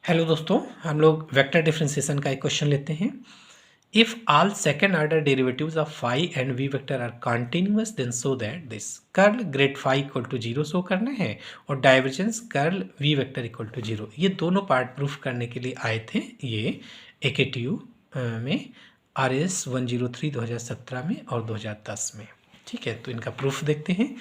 Hello दोस्तों, हम लोग वेक्टर डिफरेंशिएशन का एक क्वेश्चन लेते हैं। If all second order derivatives of phi and V vector are continuous then show that this curl grad phi equal to zero show करना है और divergence curl V vector equal to zero. ये दोनों part proof करने के लिए आए थे ये AKTU में RS 103 2017 में और 2010 में। ठीक है, तो इनका प्रूफ देखते हैं।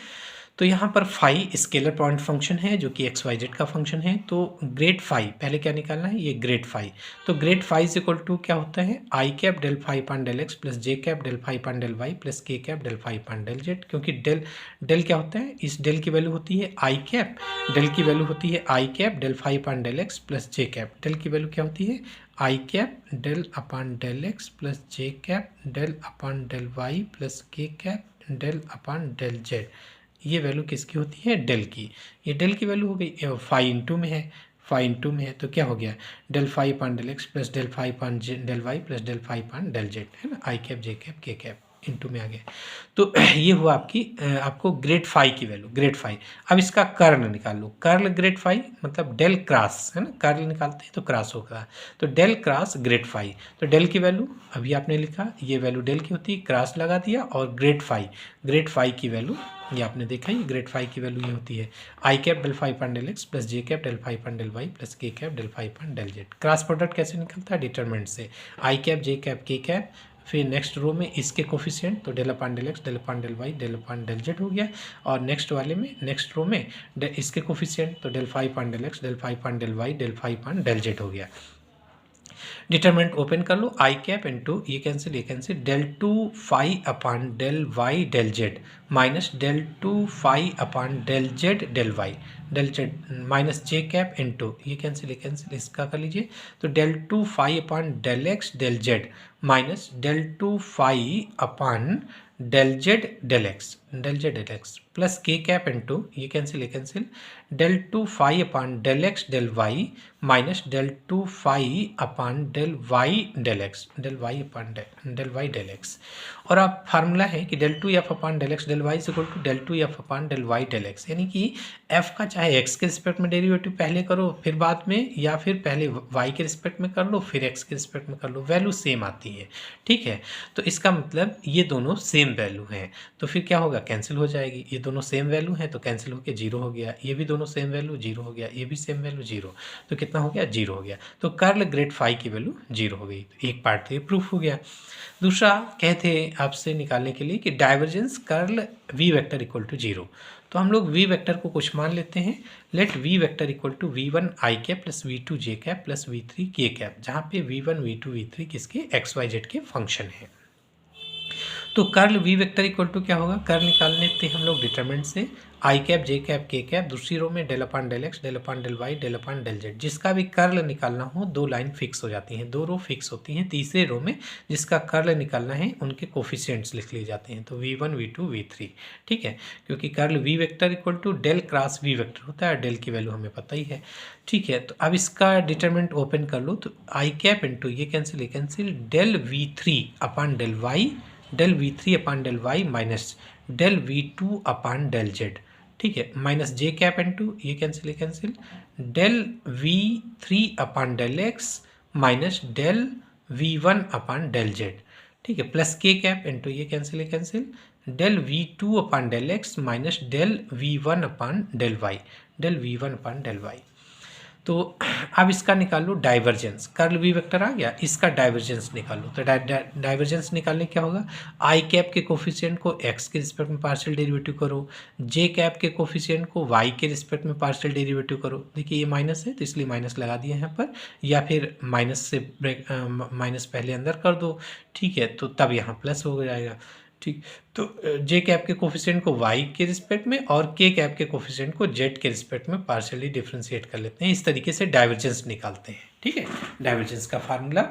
तो यहाँ पर फाई स्केलर पॉइंट फंक्शन है जो कि XYZ का फंक्शन है। तो ग्रेड फाई पहले क्या निकालना है, ये ग्रेड फाई। तो grad phi is equal to क्या होता है, I cap del phi upon del x plus J cap del phi upon del Y plus K cap del phi upon del z. क्योंकि डेल डेल क्या होता है, इस del की value होती है आई कैप, डेल की वैल्यू होती है I cap del phi upon del x plus J cap, del की वैल्यू क्या होती है I cap del upon del x plus J cap del upon del Y plus K cap del upon del Z. ये value किसकी होती है, del की। ये डेल की वैल्यू हो गई, फाई इंटू में है, फाई इंटू में है तो क्या हो गया del phi upon del x plus del phi upon del Y plus del phi upon del Z, है ना। I cap J cap K cap into में आ गया। तो ये हुआ आपकी आपको ग्रेड फाई की वैल्यू, ग्रेड फाई। अब इसका कर्ल निकाल लो, कर्ल ग्रेड फाई मतलब डेल क्रॉस, है ना, कर्ल निकालते हैं तो क्रॉस होगा। तो डेल क्रॉस ग्रेड फाई, तो डेल की वैल्यू अभी आपने लिखा, ये वैल्यू डेल की होती है, क्रॉस लगा दिया और ग्रेड फाई की वैल्यू ये आपने देखा ही, ग्रेड फाई की वैल्यू ये होती है I cap del phi upon del x plus J cap del phi upon del Y plus K cap del phi upon del z. Cross product कैसे निकलता है, डिटरमिनेंट से, I cap J cap K cap, फिर next row में इसके coefficient तो del upon del x del upon del Y del upon del Z हो गया। और नेक्स्ट वाले में नेक्स्ट रो में इसके कोफिशिएंट तो del phi upon del x del phi upon del Y del phi upon del Z हो गया। डिटरमिनेंट ओपन कर लो, आई कैप इंटू ये cancel del two phi upon del Y del Z minus del two phi upon del Z del Z minus J cap into ये cancel इसका कर लीजिए तो del two phi upon del x del Z minus del two phi upon del Z del x plus K cap into ये cancel del two phi upon del x del Y minus del two phi upon del Y del x del y upon del Y del x. और अब formula है कि del two F upon del x del y equal to del two F upon del Y del x, यानी कि F का चाहे x के respect में डेरिवेटिव पहले करो फिर बाद में, या फिर पहले वाई के रिस्पेक्ट में कर लो फिर एक्स के रिस्पेक्ट में कर लो, वैल्यू सेम आती है। ठीक है, तो इसका मतलब ये दोनों सेम वैल्यू हैं, तो फिर क्या होगा, कैंसिल हो जाएगी। ये दोनों सेम वैल्यू हैं तो कैंसिल होकर जीरो हो गया, ये भी दोनों सेम वैल्यू जीरो हो गया, ये भी सेम वैल्यू जीरो, तो कितना हो गया, जीरो हो गया। तो कर्ल ग्रेड फाई की वैल्यू जीरो हो गई। तो एक पार्ट तो ये प्रूफ हो गया। दूसरा कहते हैं आपसे निकालने के लिए कि divergence curl V vector equal to zero. तो हम लोग वी वेक्टर को कुछ मान लेते हैं, let V vector equal to V1 I cap plus V2 J cap plus V3 K cap, जहाँ पे V1 V2 V3 किसके XYZ के फंक्शन है। तो curl V vector equal to क्या होगा, कर्ल निकालने थे हम लोग डिटरमिनेंट से, I cap J cap K cap, दूसरी रो में del upon del x del upon del Y del upon del z. जिसका भी कर्ल निकालना हो दो लाइन फिक्स हो जाती हैं, दो रो फिक्स होती हैं, तीसरे रो में जिसका कर्ल निकालना है उनके कोफिशिएंट्स लिख लिए जाते हैं, तो V1 V2 V3। ठीक है, क्योंकि curl V vector equal to del cross V vector होता है, डेल की वैल्यू हमें पता ही है। ठीक है, तो अब इसका डिटरमिनेंट ओपन कर लो, तो आई कैप इंटू ये cancel del V3 upon del Y del V3 upon del Y minus del V2 upon del z. ठीक है, माइनस जे कैप इंटू ये cancel del V3 upon del x minus del V1 upon del z. ठीक है, plus K cap into ये cancel del V2 upon del x minus del V1 upon del V1 upon del y. तो अब इसका निकाल लो divergence, curl V vector आ गया, इसका डाइवर्जेंस निकाल लो। तो डाइवर्जेंस निकालने क्या होगा, आई कैप के कोफिशिएंट को एक्स के रिस्पेक्ट में पार्शियल डेरिवेटिव करो, जे कैप के कोफिशिएंट को वाई के रिस्पेक्ट में पार्शियल डेरिवेटिव करो। देखिए ये माइनस है तो इसलिए माइनस लगा दिया यहाँ पर, या फिर माइनस से माइनस पहले अंदर कर दो। ठीक है, तो तब यहाँ प्लस हो जाएगा। ठीक, तो जे कैप के कोफिशिएंट को वाई के रिस्पेक्ट में और के कैप के कोफिशिएंट को जेड के रिस्पेक्ट में पार्शियली डिफ्रेंशिएट कर लेते हैं, इस तरीके से डाइवर्जेंस निकालते हैं। ठीक है, डाइवर्जेंस का फार्मूला,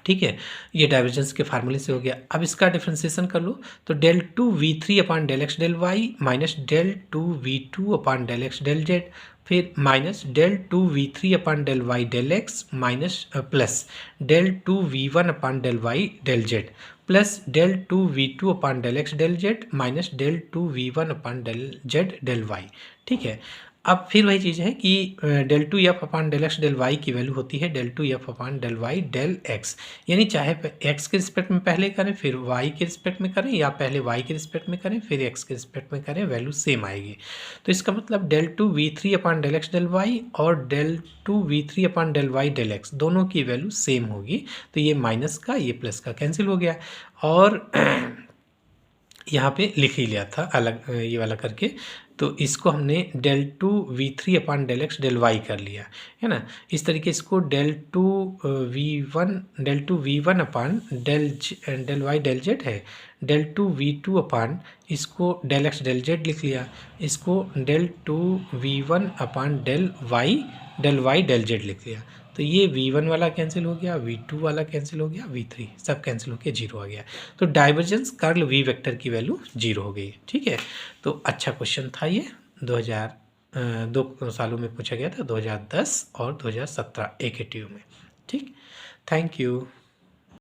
ठीक है, ये डाइवर्जेंस के फार्मूले से हो गया। अब इसका डिफ्रेंसिएशन कर लो, तो del two V3 upon del x del Y minus del two V2 upon del x del Z, फिर minus del two V3 upon del Y del x minus plus del two V1 upon del Y del Z plus del two V2 upon del x del Z minus del two V1 upon del Z del Y. ठीक है, अब फिर वही चीज़ है कि del two F upon del x del y की value होती है del two F upon del Y del x, यानी चाहे एक्स के रिस्पेक्ट में पहले करें फिर वाई के रिस्पेक्ट में करें या पहले वाई के रिस्पेक्ट में करें फिर एक्स के रिस्पेक्ट में करें, वैल्यू सेम आएगी। तो इसका मतलब del two V three upon del x del Y और del two V three upon del Y del X दोनों की वैल्यू सेम होगी। तो ये माइनस का ये प्लस का कैंसिल हो गया और यहाँ पे लिख ही लिया था अलग ये वाला करके, तो इसको हमने del two V three upon del x del Y कर लिया है ना। इस तरीके इसको del two V one upon del Y del Z है, del two V two upon इसको डेल एक्स डेल जेड लिख लिया, इसको del two V one upon del Y del Z लिख लिया। तो ये v1 वाला कैंसिल हो गया, v2 वाला कैंसिल हो गया, v3 सब कैंसिल होकर 0 आ गया। तो डाइवर्जेंस कर्ल v वेक्टर की वैल्यू 0 हो गई। ठीक है, तो अच्छा क्वेश्चन था ये, 2 सालों में पूछा गया था, 2010 और 2017 AKTU में। ठीक, थैंक यू।